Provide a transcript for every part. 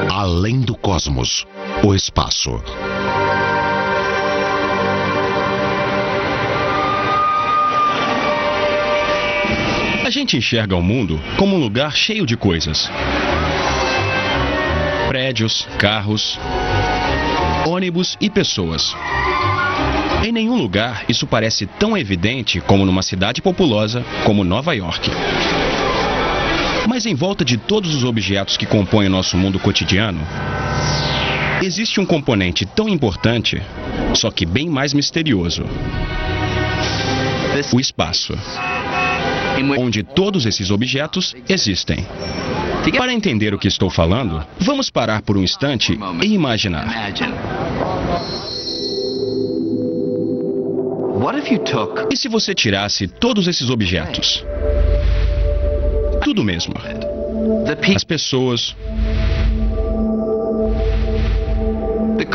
Além do cosmos, o espaço. A gente enxerga o mundo como um lugar cheio de coisas. Prédios, carros, ônibus e pessoas. Em nenhum lugar isso parece tão evidente como numa cidade populosa como Nova York. Mas em volta de todos os objetos que compõem o nosso mundo cotidiano, existe um componente tão importante, só que bem mais misterioso: o espaço, onde todos esses objetos existem. Para entender o que estou falando, vamos parar por um instante e imaginar. E se você tirasse todos esses objetos? Tudo mesmo. As pessoas,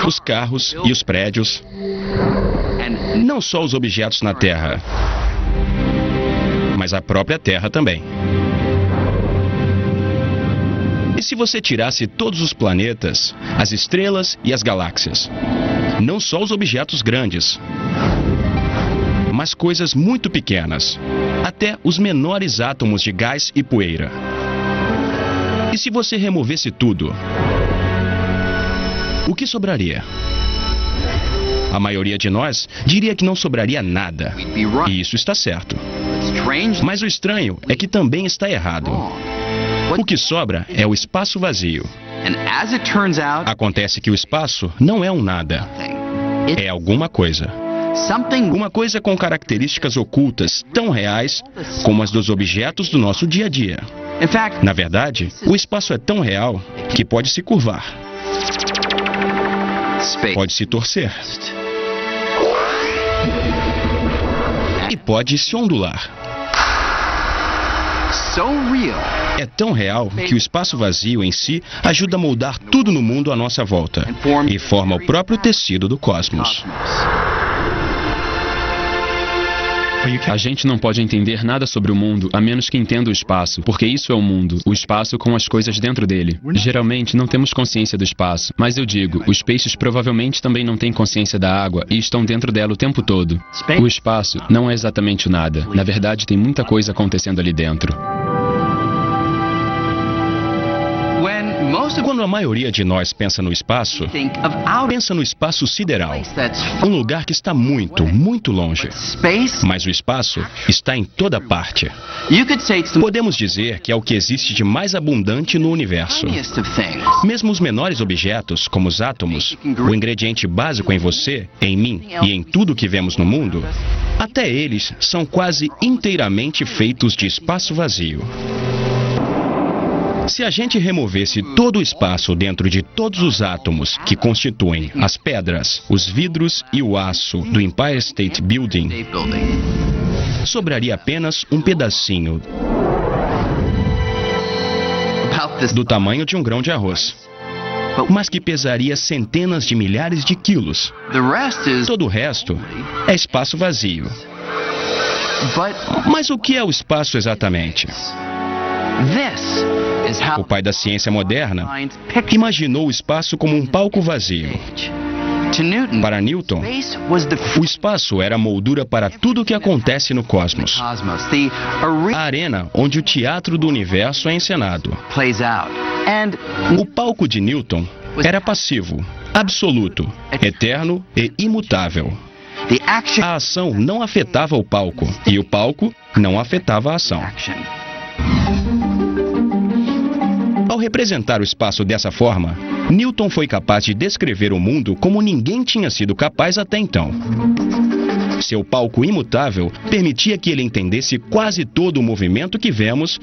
os carros e os prédios. Não só os objetos na Terra, mas a própria Terra também. E se você tirasse todos os planetas, as estrelas e as galáxias? Não só os objetos grandes, mas coisas muito pequenas, até os menores átomos de gás e poeira. E se você removesse tudo, o que sobraria? A maioria de nós diria que não sobraria nada, e isso está certo. Mas o estranho é que também está errado. O que sobra é o espaço vazio. Acontece que o espaço não é um nada. É alguma coisa. Uma coisa com características ocultas tão reais como as dos objetos do nosso dia a dia. Na verdade, o espaço é tão real que pode se curvar. Pode se torcer. E pode se ondular. É tão real que o espaço vazio em si ajuda a moldar tudo no mundo à nossa volta e forma o próprio tecido do cosmos. A gente não pode entender nada sobre o mundo a menos que entenda o espaço, porque isso é o mundo, o espaço com as coisas dentro dele. Geralmente não temos consciência do espaço, mas eu digo, os peixes provavelmente também não têm consciência da água e estão dentro dela o tempo todo. O espaço não é exatamente o nada, na verdade tem muita coisa acontecendo ali dentro. Quando a maioria de nós pensa no espaço sideral, um lugar que está muito, muito longe. Mas o espaço está em toda parte. Podemos dizer que é o que existe de mais abundante no universo. Mesmo os menores objetos, como os átomos, o ingrediente básico em você, em mim e em tudo que vemos no mundo, até eles são quase inteiramente feitos de espaço vazio. Se a gente removesse todo o espaço dentro de todos os átomos que constituem as pedras, os vidros e o aço do Empire State Building, sobraria apenas um pedacinho do tamanho de um grão de arroz, mas que pesaria centenas de milhares de quilos. Todo o resto é espaço vazio. Mas o que é o espaço exatamente? O pai da ciência moderna imaginou o espaço como um palco vazio. Para Newton, o espaço era a moldura para tudo o que acontece no cosmos. A arena onde o teatro do universo é encenado. O palco de Newton era passivo, absoluto, eterno e imutável. A ação não afetava o palco e o palco não afetava a ação. Ao representar o espaço dessa forma, Newton foi capaz de descrever o mundo como ninguém tinha sido capaz até então. Seu palco imutável permitia que ele entendesse quase todo o movimento que vemos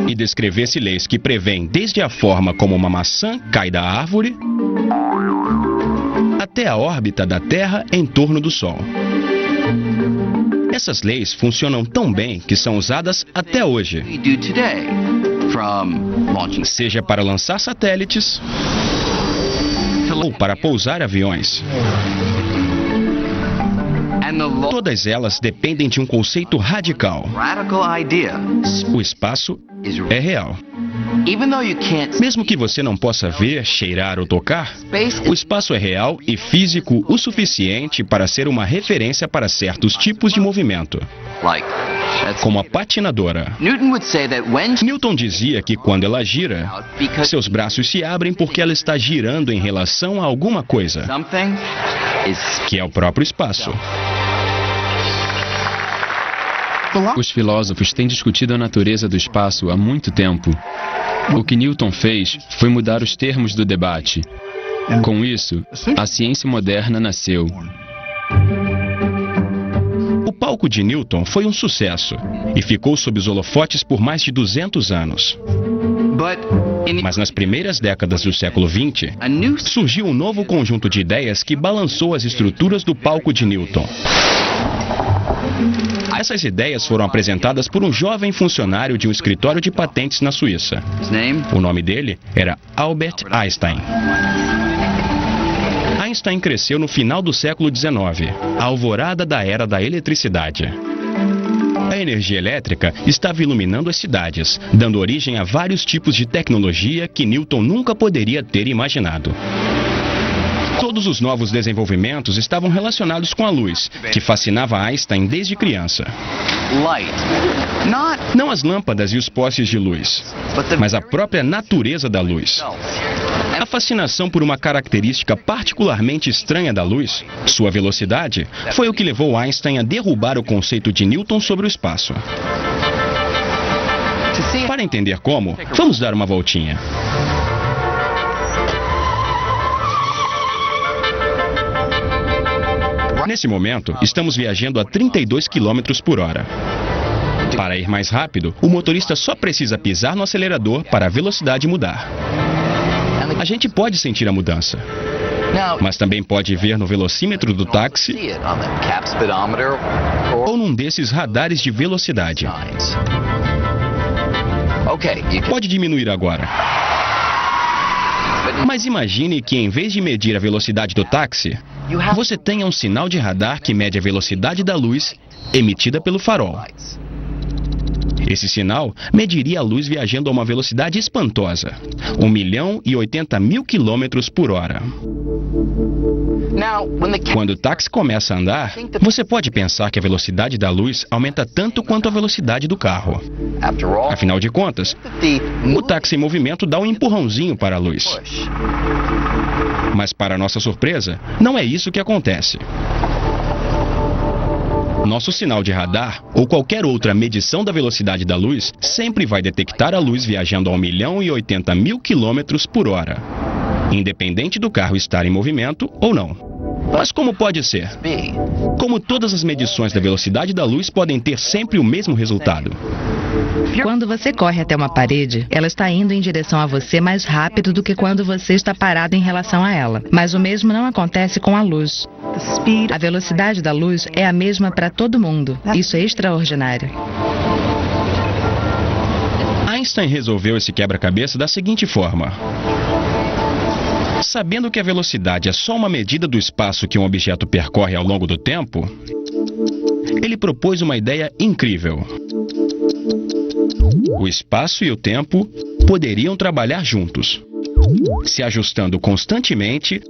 e descrevesse leis que prevêem desde a forma como uma maçã cai da árvore até a órbita da Terra em torno do Sol. Essas leis funcionam tão bem que são usadas até hoje, seja para lançar satélites ou para pousar aviões. Todas elas dependem de um conceito radical. O espaço é real. Mesmo que você não possa ver, cheirar ou tocar, o espaço é real e físico o suficiente para ser uma referência para certos tipos de movimento, como a patinadora. Newton dizia que quando ela gira, seus braços se abrem porque ela está girando em relação a alguma coisa, que é o próprio espaço. Os filósofos têm discutido a natureza do espaço há muito tempo. O que Newton fez foi mudar os termos do debate. Com isso, a ciência moderna nasceu. O palco de Newton foi um sucesso e ficou sob os holofotes por mais de 200 anos. Mas nas primeiras décadas do século XX, surgiu um novo conjunto de ideias que balançou as estruturas do palco de Newton. Essas ideias foram apresentadas por um jovem funcionário de um escritório de patentes na Suíça. O nome dele era Albert Einstein. Einstein cresceu no final do século XIX, a alvorada da era da eletricidade. A energia elétrica estava iluminando as cidades, dando origem a vários tipos de tecnologia que Newton nunca poderia ter imaginado. Todos os novos desenvolvimentos estavam relacionados com a luz, que fascinava Einstein desde criança. Não as lâmpadas e os postes de luz, mas a própria natureza da luz. A fascinação por uma característica particularmente estranha da luz, sua velocidade, foi o que levou Einstein a derrubar o conceito de Newton sobre o espaço. Para entender como, vamos dar uma voltinha. Nesse momento, estamos viajando a 32 km por hora. Para ir mais rápido, o motorista só precisa pisar no acelerador para a velocidade mudar. A gente pode sentir a mudança, mas também pode ver no velocímetro do táxi ou num desses radares de velocidade. Pode diminuir agora. Mas imagine que em vez de medir a velocidade do táxi, você tenha um sinal de radar que mede a velocidade da luz emitida pelo farol. Esse sinal mediria a luz viajando a uma velocidade espantosa, 1.080.000 km por hora. Quando o táxi começa a andar, você pode pensar que a velocidade da luz aumenta tanto quanto a velocidade do carro. Afinal de contas, o táxi em movimento dá um empurrãozinho para a luz. Mas, para nossa surpresa, não é isso que acontece. Nosso sinal de radar, ou qualquer outra medição da velocidade da luz, sempre vai detectar a luz viajando a 1.080.000 km por hora, independente do carro estar em movimento ou não. Mas como pode ser? Como todas as medições da velocidade da luz podem ter sempre o mesmo resultado? Quando você corre até uma parede, ela está indo em direção a você mais rápido do que quando você está parado em relação a ela. Mas o mesmo não acontece com a luz. A velocidade da luz é a mesma para todo mundo. Isso é extraordinário. Einstein resolveu esse quebra-cabeça da seguinte forma. Sabendo que a velocidade é só uma medida do espaço que um objeto percorre ao longo do tempo, ele propôs uma ideia incrível. O espaço e o tempo poderiam trabalhar juntos, se ajustando constantemente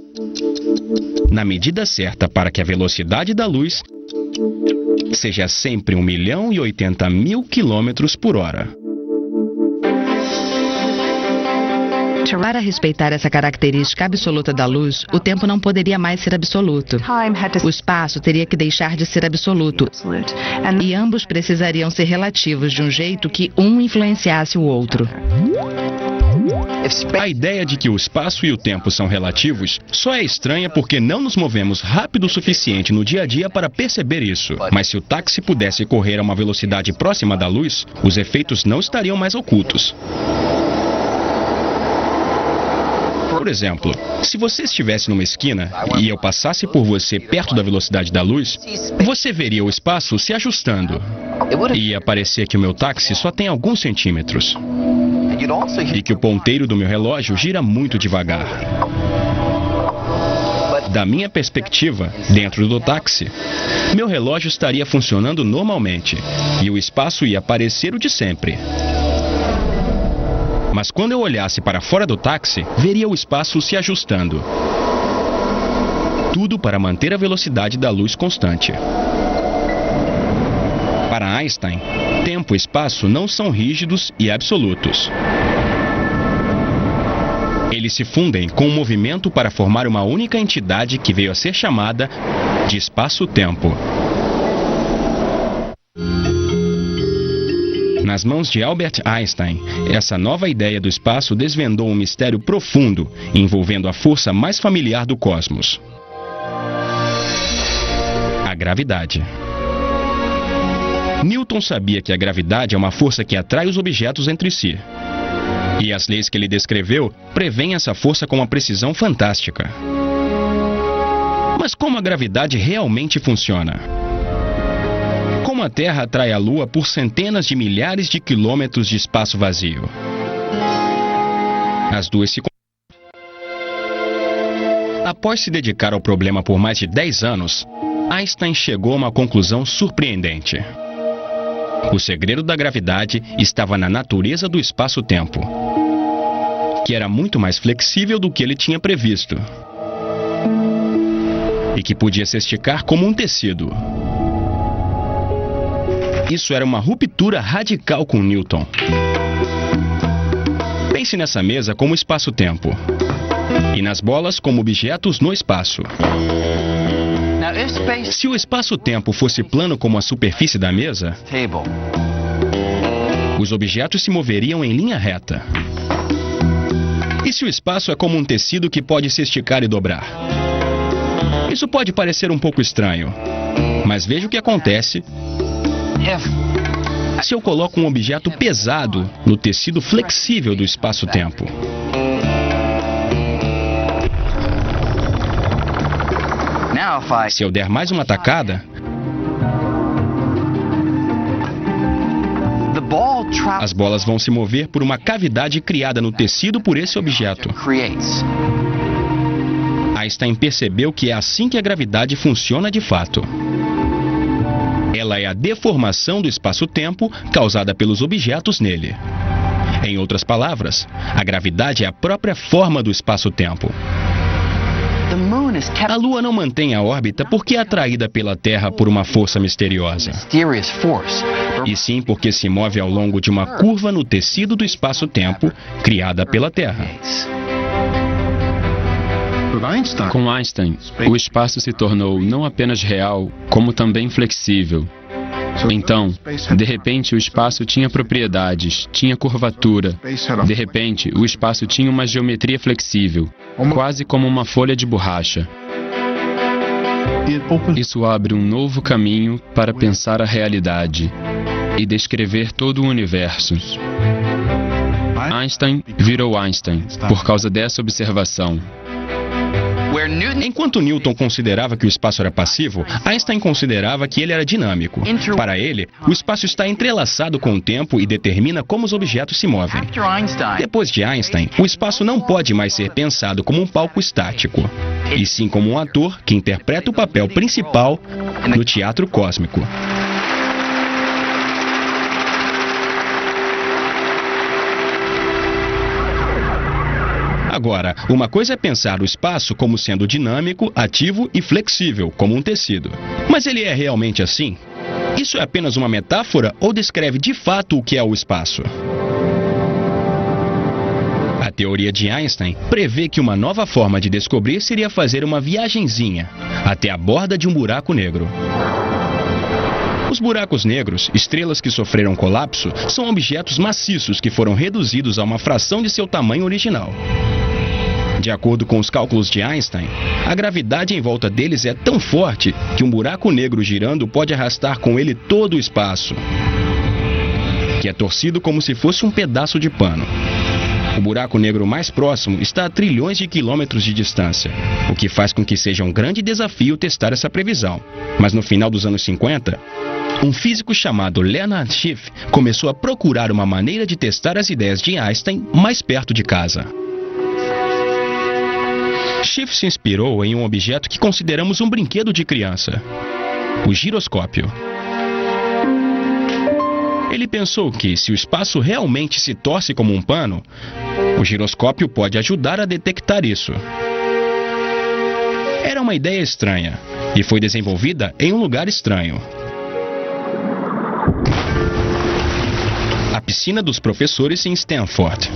na medida certa para que a velocidade da luz seja sempre 1.080.000 km por hora. Para respeitar essa característica absoluta da luz, o tempo não poderia mais ser absoluto. O espaço teria que deixar de ser absoluto. E ambos precisariam ser relativos de um jeito que um influenciasse o outro. A ideia de que o espaço e o tempo são relativos só é estranha porque não nos movemos rápido o suficiente no dia a dia para perceber isso. Mas se o táxi pudesse correr a uma velocidade próxima da luz, os efeitos não estariam mais ocultos. Por exemplo, se você estivesse numa esquina e eu passasse por você perto da velocidade da luz, você veria o espaço se ajustando. E ia parecer que o meu táxi só tem alguns centímetros. E que o ponteiro do meu relógio gira muito devagar. Da minha perspectiva, dentro do táxi, meu relógio estaria funcionando normalmente e o espaço ia parecer o de sempre. Mas quando eu olhasse para fora do táxi, veria o espaço se ajustando. Tudo para manter a velocidade da luz constante. Para Einstein, tempo e espaço não são rígidos e absolutos. Eles se fundem com o movimento para formar uma única entidade que veio a ser chamada de espaço-tempo. Nas mãos de Albert Einstein, essa nova ideia do espaço desvendou um mistério profundo envolvendo a força mais familiar do cosmos: a gravidade. Newton sabia que a gravidade é uma força que atrai os objetos entre si. E as leis que ele descreveu prevêem essa força com uma precisão fantástica. Mas como a gravidade realmente funciona? Como a Terra atrai a Lua por centenas de milhares de quilômetros de espaço vazio? As duas se... Após se dedicar ao problema por mais de 10 anos, Einstein chegou a uma conclusão surpreendente. O segredo da gravidade estava na natureza do espaço-tempo, que era muito mais flexível do que ele tinha previsto e que podia se esticar como um tecido. Isso era uma ruptura radical com Newton. Pense nessa mesa como espaço-tempo e nas bolas como objetos no espaço. Se o espaço-tempo fosse plano como a superfície da mesa, os objetos se moveriam em linha reta. E se o espaço é como um tecido que pode se esticar e dobrar? Isso pode parecer um pouco estranho, mas veja o que acontece se eu coloco um objeto pesado no tecido flexível do espaço-tempo. Se eu der mais uma tacada, as bolas vão se mover por uma cavidade criada no tecido por esse objeto. Einstein percebeu que é assim que a gravidade funciona de fato. Ela é a deformação do espaço-tempo causada pelos objetos nele. Em outras palavras, a gravidade é a própria forma do espaço-tempo. A Lua não mantém a órbita porque é atraída pela Terra por uma força misteriosa, e sim porque se move ao longo de uma curva no tecido do espaço-tempo criada pela Terra. Com Einstein, o espaço se tornou não apenas real, como também flexível. Então, de repente, o espaço tinha propriedades, tinha curvatura. De repente, o espaço tinha uma geometria flexível, quase como uma folha de borracha. Isso abre um novo caminho para pensar a realidade e descrever todo o universo. Einstein virou Einstein por causa dessa observação. Enquanto Newton considerava que o espaço era passivo, Einstein considerava que ele era dinâmico. Para ele, o espaço está entrelaçado com o tempo e determina como os objetos se movem. Depois de Einstein, o espaço não pode mais ser pensado como um palco estático, e sim como um ator que interpreta o papel principal no teatro cósmico. Agora, uma coisa é pensar o espaço como sendo dinâmico, ativo e flexível, como um tecido. Mas ele é realmente assim? Isso é apenas uma metáfora ou descreve de fato o que é o espaço? A teoria de Einstein prevê que uma nova forma de descobrir seria fazer uma viagenzinha até a borda de um buraco negro. Os buracos negros, estrelas que sofreram colapso, são objetos maciços que foram reduzidos a uma fração de seu tamanho original. De acordo com os cálculos de Einstein, a gravidade em volta deles é tão forte que um buraco negro girando pode arrastar com ele todo o espaço, que é torcido como se fosse um pedaço de pano. O buraco negro mais próximo está a trilhões de quilômetros de distância, o que faz com que seja um grande desafio testar essa previsão. Mas no final dos anos 50, um físico chamado Leonard Schiff começou a procurar uma maneira de testar as ideias de Einstein mais perto de casa. Schiff se inspirou em um objeto que consideramos um brinquedo de criança: o giroscópio. Ele pensou que, se o espaço realmente se torce como um pano, o giroscópio pode ajudar a detectar isso. Era uma ideia estranha e foi desenvolvida em um lugar estranho: a piscina dos professores em Stanford.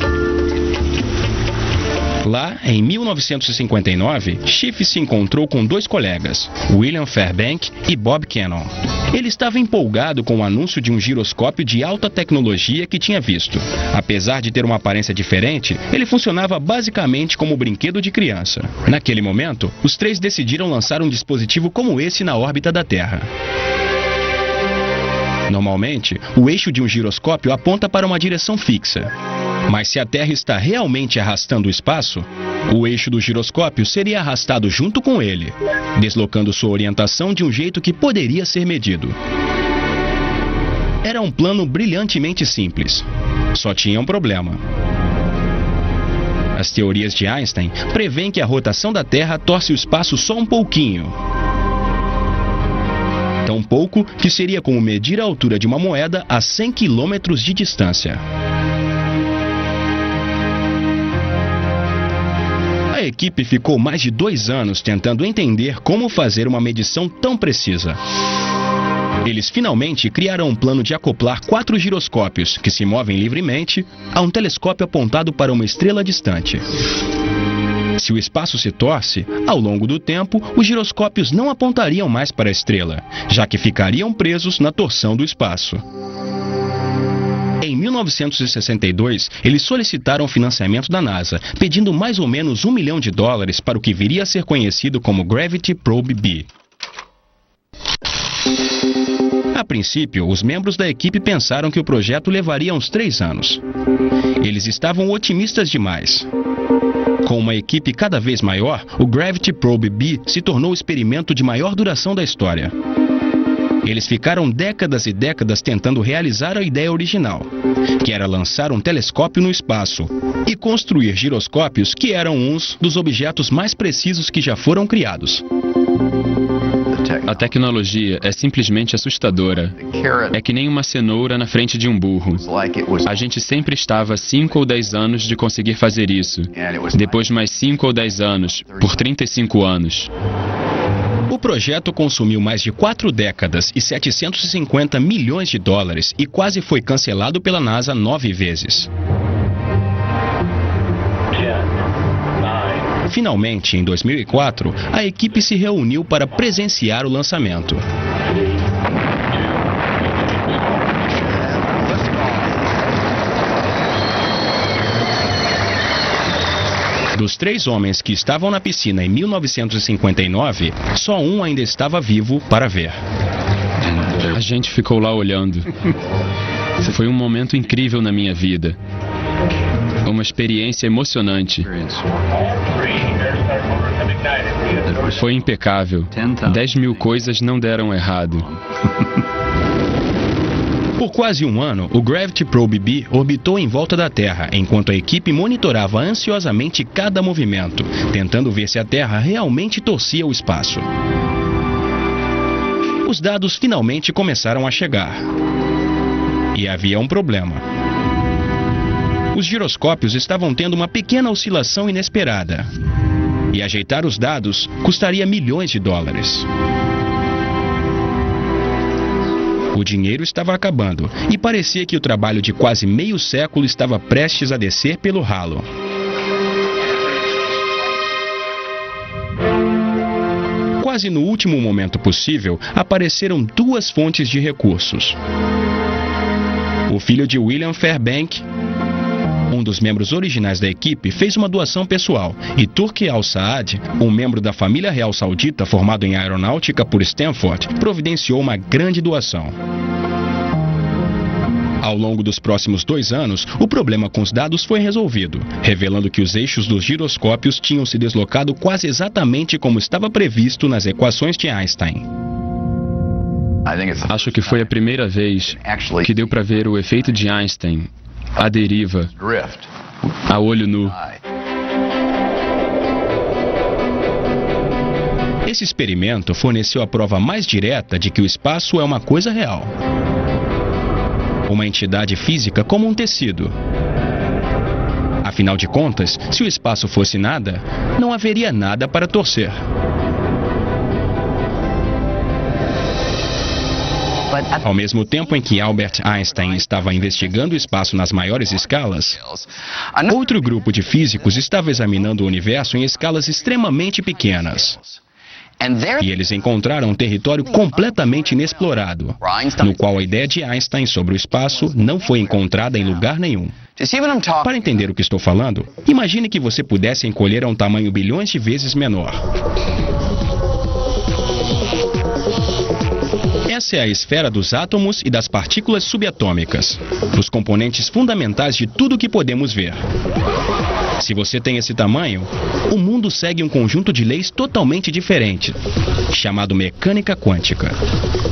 Lá, em 1959, Schiff se encontrou com dois colegas, William Fairbank e Bob Cannon. Ele estava empolgado com o anúncio de um giroscópio de alta tecnologia que tinha visto. Apesar de ter uma aparência diferente, ele funcionava basicamente como um brinquedo de criança. Naquele momento, os três decidiram lançar um dispositivo como esse na órbita da Terra. Normalmente, o eixo de um giroscópio aponta para uma direção fixa. Mas se a Terra está realmente arrastando o espaço, o eixo do giroscópio seria arrastado junto com ele, deslocando sua orientação de um jeito que poderia ser medido. Era um plano brilhantemente simples. Só tinha um problema. As teorias de Einstein prevêem que a rotação da Terra torce o espaço só um pouquinho. Tão pouco que seria como medir a altura de uma moeda a 100 quilômetros de distância. A equipe ficou mais de 2 anos tentando entender como fazer uma medição tão precisa. Eles finalmente criaram um plano de acoplar 4 giroscópios que se movem livremente a um telescópio apontado para uma estrela distante. Se o espaço se torce, ao longo do tempo, os giroscópios não apontariam mais para a estrela, já que ficariam presos na torção do espaço. Em 1962, eles solicitaram financiamento da NASA, pedindo mais ou menos $1 milhão para o que viria a ser conhecido como Gravity Probe B. A princípio, os membros da equipe pensaram que o projeto levaria uns 3 anos. Eles estavam otimistas demais. Com uma equipe cada vez maior, o Gravity Probe B se tornou o experimento de maior duração da história. Eles ficaram décadas e décadas tentando realizar a ideia original, que era lançar um telescópio no espaço e construir giroscópios que eram uns dos objetos mais precisos que já foram criados. A tecnologia é simplesmente assustadora. É que nem uma cenoura na frente de um burro. A gente sempre estava 5 ou 10 anos de conseguir fazer isso. Depois mais 5 ou 10 anos, por 35 anos. O projeto consumiu mais de 4 décadas e $750 milhões e quase foi cancelado pela NASA 9 vezes. Finalmente, em 2004, a equipe se reuniu para presenciar o lançamento. Dos 3 homens que estavam na piscina em 1959, só um ainda estava vivo para ver. A gente ficou lá olhando. Foi um momento incrível na minha vida. Uma experiência emocionante. Foi impecável. 10 mil coisas não deram errado. Por quase um ano, o Gravity Probe B orbitou em volta da Terra, enquanto a equipe monitorava ansiosamente cada movimento, tentando ver se a Terra realmente torcia o espaço. Os dados finalmente começaram a chegar. E havia um problema. Os giroscópios estavam tendo uma pequena oscilação inesperada. E ajeitar os dados custaria milhões de dólares. O dinheiro estava acabando e parecia que o trabalho de quase meio século estava prestes a descer pelo ralo. Quase no último momento possível, apareceram 2 fontes de recursos. O filho de William Fairbank, um dos membros originais da equipe, fez uma doação pessoal, e Turki Al-Saad, um membro da família real saudita formado em aeronáutica por Stanford, providenciou uma grande doação. Ao longo dos próximos 2 anos, o problema com os dados foi resolvido, revelando que os eixos dos giroscópios tinham se deslocado quase exatamente como estava previsto nas equações de Einstein. Acho que foi a primeira vez que deu para ver o efeito de Einstein, a deriva, a olho nu. Esse experimento forneceu a prova mais direta de que o espaço é uma coisa real. Uma entidade física como um tecido. Afinal de contas, se o espaço fosse nada, não haveria nada para torcer. Ao mesmo tempo em que Albert Einstein estava investigando o espaço nas maiores escalas, outro grupo de físicos estava examinando o universo em escalas extremamente pequenas. E eles encontraram um território completamente inexplorado, no qual a ideia de Einstein sobre o espaço não foi encontrada em lugar nenhum. Para entender o que estou falando, imagine que você pudesse encolher a um tamanho bilhões de vezes menor. Essa é a esfera dos átomos e das partículas subatômicas, os componentes fundamentais de tudo que podemos ver. Se você tem esse tamanho, o mundo segue um conjunto de leis totalmente diferente, chamado mecânica quântica.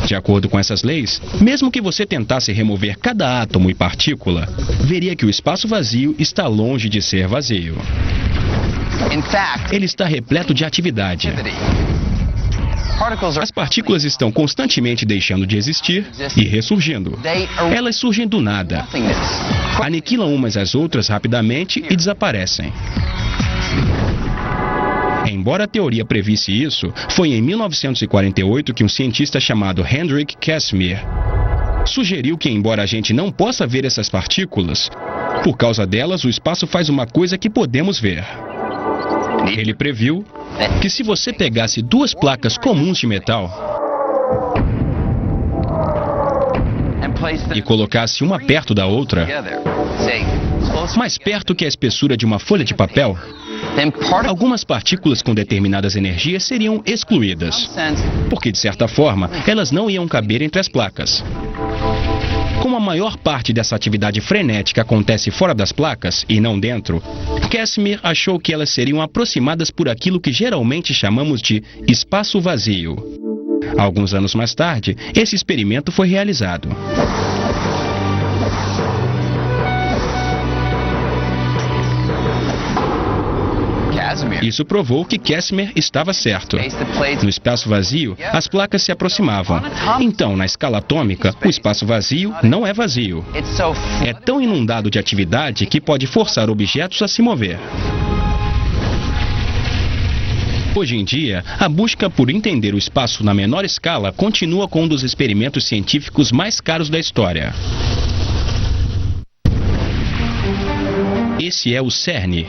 De acordo com essas leis, mesmo que você tentasse remover cada átomo e partícula, veria que o espaço vazio está longe de ser vazio. Ele está repleto de atividade. As partículas estão constantemente deixando de existir e ressurgindo. Elas surgem do nada, aniquilam umas às outras rapidamente e desaparecem. Embora a teoria previsse isso, foi em 1948 que um cientista chamado Hendrik Casimir sugeriu que, embora a gente não possa ver essas partículas, por causa delas o espaço faz uma coisa que podemos ver. Ele previu que se você pegasse duas placas comuns de metal e colocasse uma perto da outra, mais perto que a espessura de uma folha de papel, algumas partículas com determinadas energias seriam excluídas, porque de certa forma elas não iam caber entre as placas. Como a maior parte dessa atividade frenética acontece fora das placas e não dentro, Casimir achou que elas seriam aproximadas por aquilo que geralmente chamamos de espaço vazio. Alguns anos mais tarde, esse experimento foi realizado. Isso provou que Casimir estava certo. No espaço vazio, as placas se aproximavam. Então, na escala atômica, o espaço vazio não é vazio. É tão inundado de atividade que pode forçar objetos a se mover. Hoje em dia, a busca por entender o espaço na menor escala continua com um dos experimentos científicos mais caros da história. Esse é o CERN,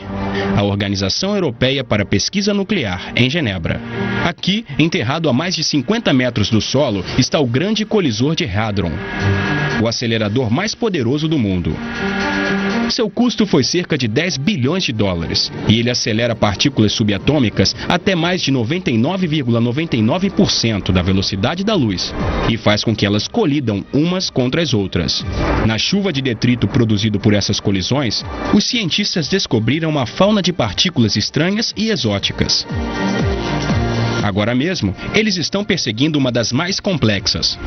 a Organização Europeia para a Pesquisa Nuclear, em Genebra. Aqui, enterrado a mais de 50 metros do solo, está o Grande Colisor de Hadron, o acelerador mais poderoso do mundo. Seu custo foi cerca de 10 bilhões de dólares e ele acelera partículas subatômicas até mais de 99,99% da velocidade da luz e faz com que elas colidam umas contra as outras. Na chuva de detrito produzido por essas colisões, os cientistas descobriram uma fauna de partículas estranhas e exóticas. Agora mesmo, eles estão perseguindo uma das mais complexas.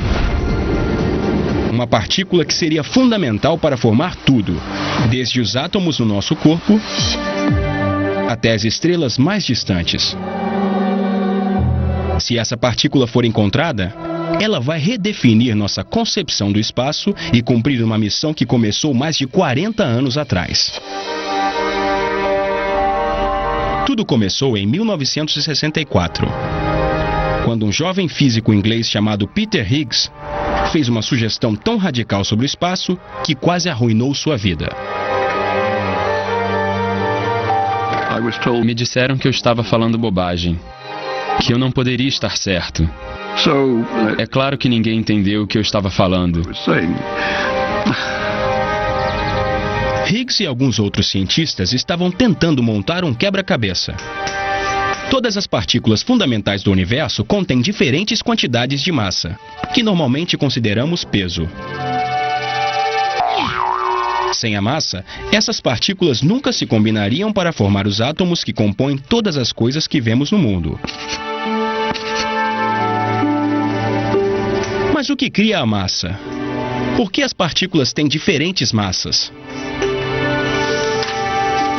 Uma partícula que seria fundamental para formar tudo, desde os átomos no nosso corpo até as estrelas mais distantes. Se essa partícula for encontrada, ela vai redefinir nossa concepção do espaço e cumprir uma missão que começou mais de 40 anos atrás. Tudo começou em 1964, quando um jovem físico inglês chamado Peter Higgs fez uma sugestão tão radical sobre o espaço que quase arruinou sua vida. Me disseram que eu estava falando bobagem, que eu não poderia estar certo. É claro que ninguém entendeu o que eu estava falando. Higgs e alguns outros cientistas estavam tentando montar um quebra-cabeça. Todas as partículas fundamentais do universo contêm diferentes quantidades de massa, que normalmente consideramos peso. Sem a massa, essas partículas nunca se combinariam para formar os átomos que compõem todas as coisas que vemos no mundo. Mas o que cria a massa? Por que as partículas têm diferentes massas?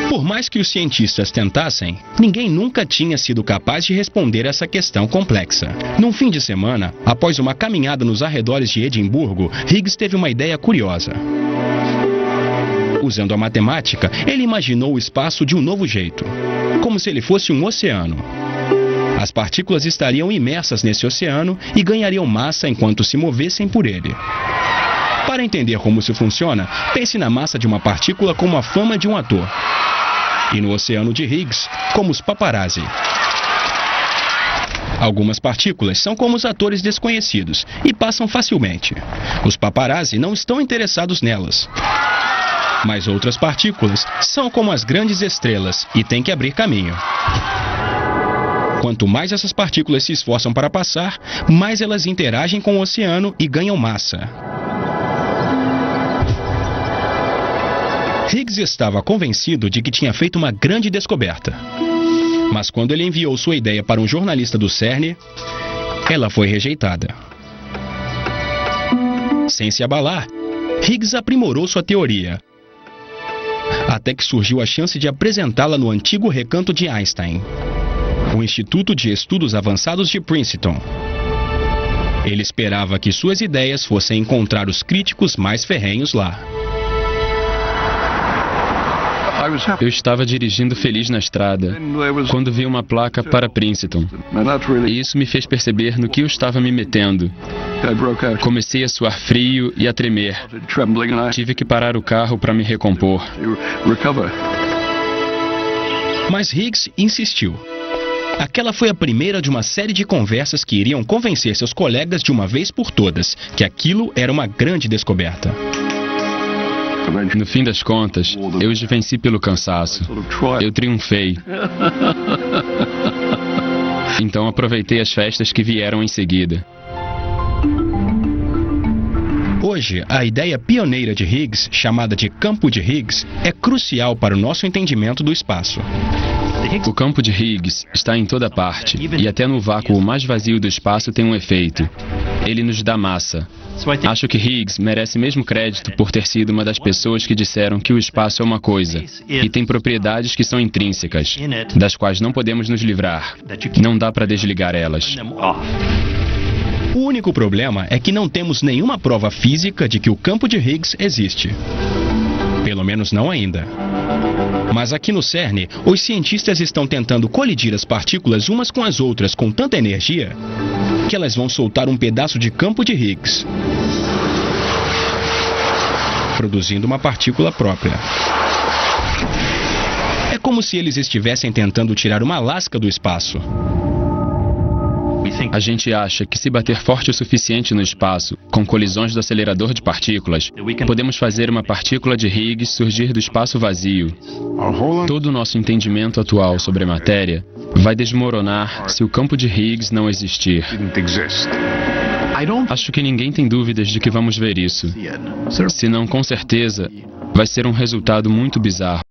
Por mais mais que os cientistas tentassem, ninguém nunca tinha sido capaz de responder essa questão complexa. Num fim de semana, após uma caminhada nos arredores de Edimburgo, Higgs teve uma ideia curiosa. Usando a matemática, ele imaginou o espaço de um novo jeito, como se ele fosse um oceano. As partículas estariam imersas nesse oceano e ganhariam massa enquanto se movessem por ele. Para entender como isso funciona, pense na massa de uma partícula como a fama de um ator. E no oceano de Higgs, como os paparazzi. Algumas partículas são como os atores desconhecidos e passam facilmente. Os paparazzi não estão interessados nelas. Mas outras partículas são como as grandes estrelas e têm que abrir caminho. Quanto mais essas partículas se esforçam para passar, mais elas interagem com o oceano e ganham massa. Higgs estava convencido de que tinha feito uma grande descoberta. Mas quando ele enviou sua ideia para um jornalista do CERN, ela foi rejeitada. Sem se abalar, Higgs aprimorou sua teoria, até que surgiu a chance de apresentá-la no antigo recanto de Einstein, o Instituto de Estudos Avançados de Princeton. Ele esperava que suas ideias fossem encontrar os críticos mais ferrenhos lá. Eu estava dirigindo feliz na estrada, quando vi uma placa para Princeton. E isso me fez perceber no que eu estava me metendo. Comecei a suar frio e a tremer. Tive que parar o carro para me recompor. Mas Higgs insistiu. Aquela foi a primeira de uma série de conversas que iriam convencer seus colegas de uma vez por todas que aquilo era uma grande descoberta. No fim das contas, eu os venci pelo cansaço. Eu triunfei. Então aproveitei as festas que vieram em seguida. Hoje, a ideia pioneira de Higgs, chamada de campo de Higgs, é crucial para o nosso entendimento do espaço. O campo de Higgs está em toda parte, e até no vácuo mais vazio do espaço tem um efeito. Ele nos dá massa. Acho que Higgs merece mesmo crédito por ter sido uma das pessoas que disseram que o espaço é uma coisa, e tem propriedades que são intrínsecas, das quais não podemos nos livrar. Não dá para desligar elas. O único problema é que não temos nenhuma prova física de que o campo de Higgs existe. Pelo menos não ainda. Mas aqui no CERN, os cientistas estão tentando colidir as partículas umas com as outras com tanta energia que elas vão soltar um pedaço de campo de Higgs, produzindo uma partícula própria. É como se eles estivessem tentando tirar uma lasca do espaço. A gente acha que se bater forte o suficiente no espaço, com colisões do acelerador de partículas, podemos fazer uma partícula de Higgs surgir do espaço vazio. Todo o nosso entendimento atual sobre a matéria vai desmoronar se o campo de Higgs não existir. Acho que ninguém tem dúvidas de que vamos ver isso. Se não, com certeza, vai ser um resultado muito bizarro.